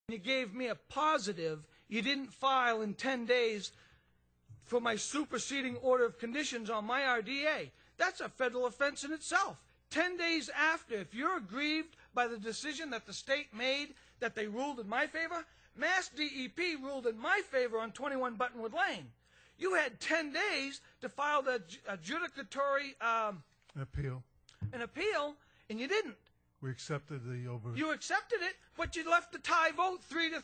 You gave me a positive. You didn't file in 10 days for my superseding order of conditions on my RDA. That's a federal offense in itself. 10 days after, if you're aggrieved by the decision that the state made, that they ruled in my favor, Mass DEP ruled in my favor on 21 Buttonwood Lane. You had 10 days to file the adjudicatory appeal. An appeal, and you didn't. We accepted the over. You accepted it, but you left the tie vote 3-3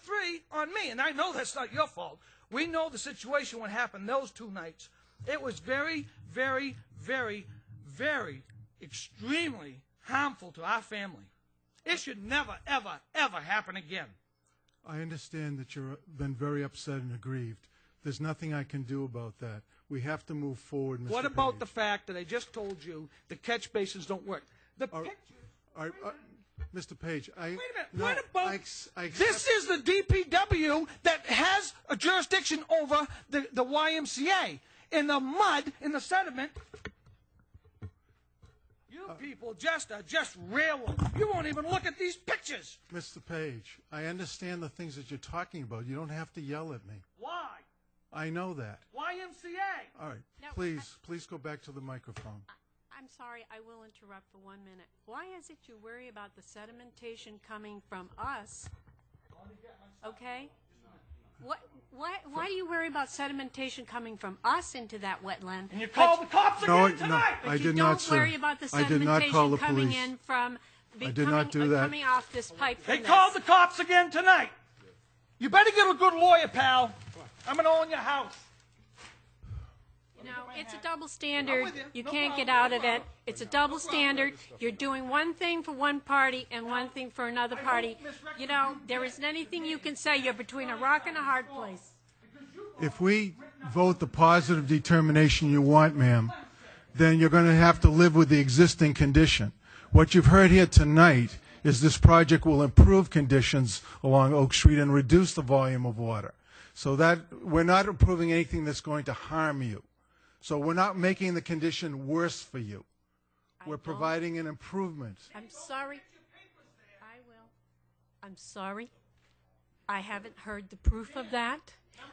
on me, and I know that's not your fault. We know the situation what happened those 2 nights. It was very, very, very, very extremely harmful to our family. It should never, ever, ever happen again. I understand that you've been very upset and aggrieved. There's nothing I can do about that. We have to move forward, Mr. What about Page. the fact that I just told you the catch basins don't work? The pictures. Mr. Page, Wait a minute. no, What about I this? Is the DPW that has a jurisdiction over the YMCA in the mud, in the sediment. You people are just railroad. You won't even look at these pictures. Mr. Page, I understand the things that you're talking about. You don't have to yell at me. Why? I know that. YMCA. All right. No, Please go back to the microphone. I'm sorry, I will interrupt for 1 minute. Why is it you worry about the sedimentation coming from us? Okay? Why do you worry about sedimentation coming from us into that wetland? And you call the cops again tonight. But I you did don't not, sir. worry about the I did not call sedimentation the coming police. in from I did not do that. coming off this pipe from They called the cops again tonight. You better get a good lawyer, pal. I'm going to own your house. You know, it's a double standard. with you. You No can't problem. get out No of it. problem. It's a double standard. You're doing one thing for one party and one thing for another party. You know, there isn't anything you can say. You're between a rock and a hard place. If we vote the positive determination you want, ma'am, then you're going to have to live with the existing condition. What you've heard here tonight is this project will improve conditions along Oak Street and reduce the volume of water. So that we're not approving anything that's going to harm you. So we're not making the condition worse for you. We're providing an improvement. I'm sorry. I will. I'm sorry. I haven't heard the proof of that.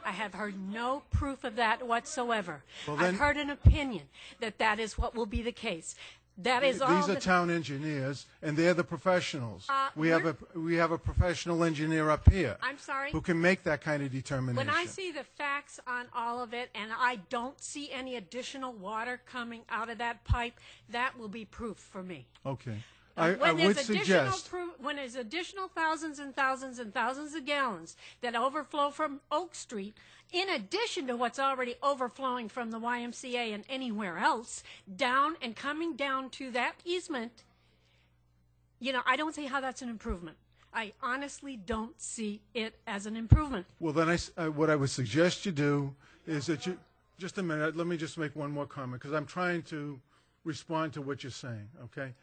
I have heard no proof of that whatsoever. Well, then, I've heard an opinion that that is what will be the case. That is all. These are town engineers, and they're the professionals. We have a professional engineer up here. I'm sorry. Who can make that kind of determination. When I see the facts on all of it, and I don't see any additional water coming out of that pipe, that will be proof for me. Okay. I would suggest. When there's additional thousands and thousands and thousands of gallons that overflow from Oak Street, in addition to what's already overflowing from the YMCA and anywhere else, down and coming down to that easement, you know, I don't see how that's an improvement. I honestly don't see it as an improvement. Well, then what I would suggest you do is that you, just a minute, let me just make one more comment, because I'm trying to respond to what you're saying, okay?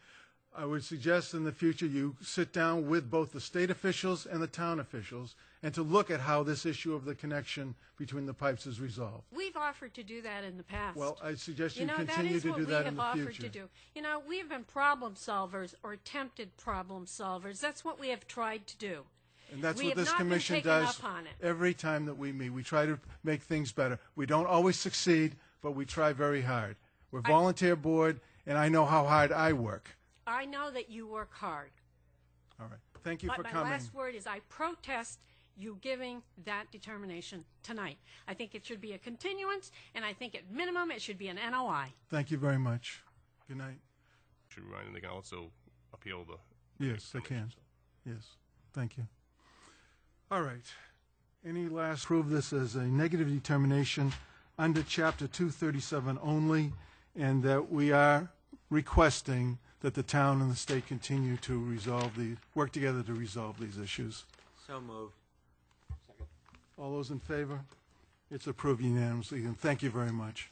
I would suggest in the future you sit down with both the state officials and the town officials and to look at how this issue of the connection between the pipes is resolved. We've offered to do that in the past. Well, I suggest you continue to do that in the future. That is what we have offered to do. You know, we have been problem solvers or attempted problem solvers. That's what we have tried to do. And that's We what have this not been commission taken does up on it. every time that we meet. We try to make things better. We don't always succeed, but we try very hard. We're a volunteer board, and I know how hard I work. I know that you work hard. All right. Thank you But for my coming. last word is I protest you giving that determination tonight. I think it should be a continuance, and I think at minimum it should be an NOI. Thank you very much. Good night. Should remind them they can also appeal the. Yes, they can. Yes. Thank you. All right. Any last prove this as a negative determination under Chapter 237 only, and that we are requesting that the town and the state continue to work together to resolve these issues. So moved. Second. All those in favor? It's approved unanimously, and thank you very much.